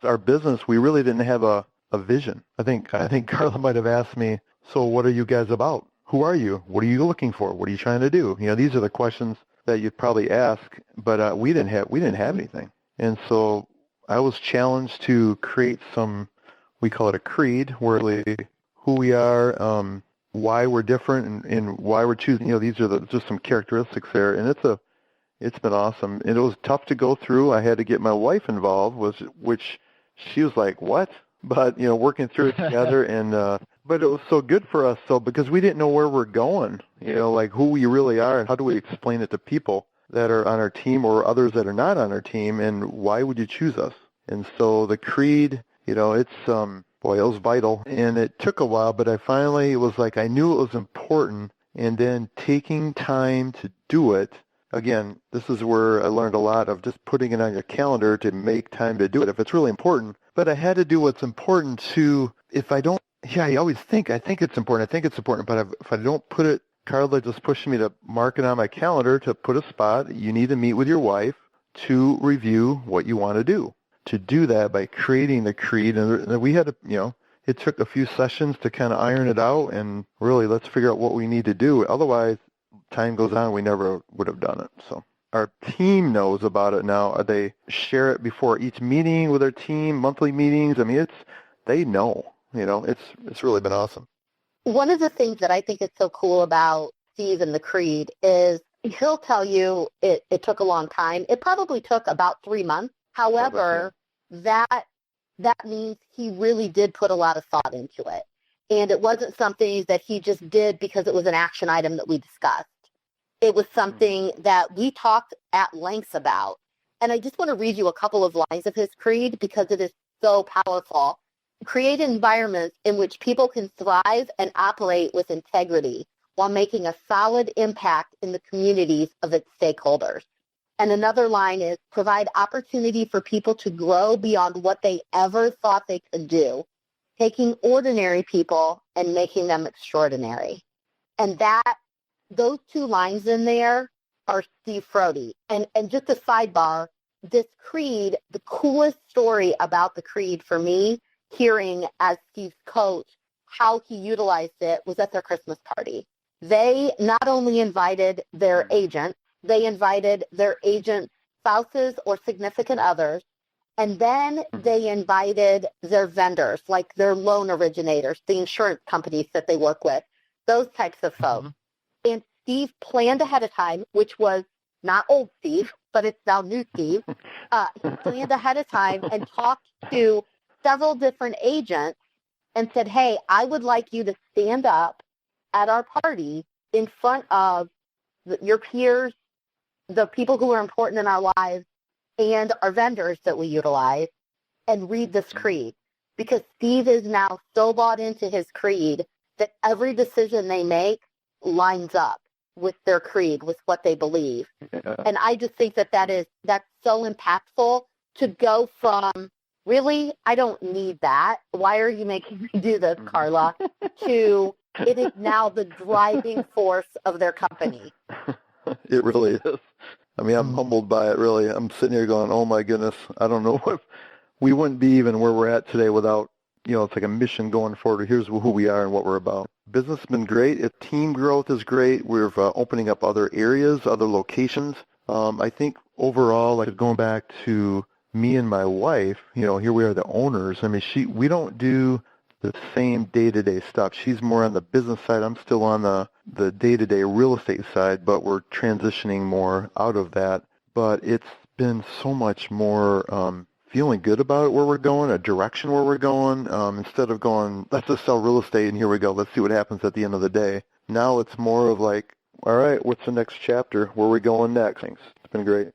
our business, we really didn't have a vision. I think Karla might have asked me, so what are you guys about? Who are you? What are you looking for? What are you trying to do? These are the questions that you'd probably ask, but we didn't have anything. And so I was challenged to create some, we call it a creed, where who we are, why we're different, and why we're choosing. These are just some characteristics there, and it's been awesome. And it was tough to go through. I had to get my wife involved, which she was like, what? But working through it together, and but it was so good for us. So because we didn't know where we're going, like who we really are, and how do we explain it to people that are on our team or others that are not on our team, and why would you choose us? And so the creed, it's boy, it was vital, and it took a while, but it was like I knew it was important, and then taking time to do it. Again, this is where I learned a lot of just putting it on your calendar to make time to do it if it's really important. But I had to do what's important too. If I don't, I always think, I think it's important, but if I don't put it, Karla just pushed me to mark it on my calendar to put a spot. You need to meet with your wife to review what you want to do. To do that by creating the creed, and we had to, it took a few sessions to kind of iron it out, and really let's figure out what we need to do. Otherwise, time goes on, we never would have done it. So our team knows about it now. They share it before each meeting with their team, monthly meetings. I mean, they know. It's really been awesome. One of the things that I think is so cool about Steve and the creed is he'll tell you it took a long time. It probably took about 3 months. However, that means he really did put a lot of thought into it. And it wasn't something that he just did because it was an action item that we discussed. It was something that we talked at length about. And I just want to read you a couple of lines of his creed because it is so powerful. Create environments in which people can thrive and operate with integrity while making a solid impact in the communities of its stakeholders. And another line is provide opportunity for people to grow beyond what they ever thought they could do, taking ordinary people and making them extraordinary. And those 2 lines in there are Steve Frody. And just a sidebar, this creed, the coolest story about the creed for me, hearing as Steve's coach how he utilized it, was at their Christmas party. They not only invited their agents, they invited their agents' spouses or significant others, and then they invited their vendors, like their loan originators, the insurance companies that they work with, those types of folks. And Steve planned ahead of time, which was not old Steve, but it's now new Steve. He planned ahead of time and talked to several different agents and said, hey, I would like you to stand up at our party in front of your peers, the people who are important in our lives, and our vendors that we utilize, and read this creed. Because Steve is now so bought into his creed that every decision they make lines up with their creed, with what they believe. Yeah. And I just think that's so impactful to go from, really, I don't need that. Why are you making me do this, Karla? To it is now the driving force of their company. It really is. I mean, I'm humbled by it, really. I'm sitting here going, oh, my goodness, I don't know if we wouldn't be even where we're at today without, it's like a mission going forward. Here's who we are and what we're about. Business has been great. Team growth is great. We're opening up other areas, other locations. I think overall, like going back to me and my wife, here we are the owners. I mean, we don't do the same day-to-day stuff. She's more on the business side. I'm still on the day-to-day real estate side, but we're transitioning more out of that. But it's been so much more feeling good about it, where we're going, a direction where we're going, instead of going, let's just sell real estate and here we go, let's see what happens at the end of the day. Now it's more of like, all right, what's the next chapter? Where are we going next? It's been great.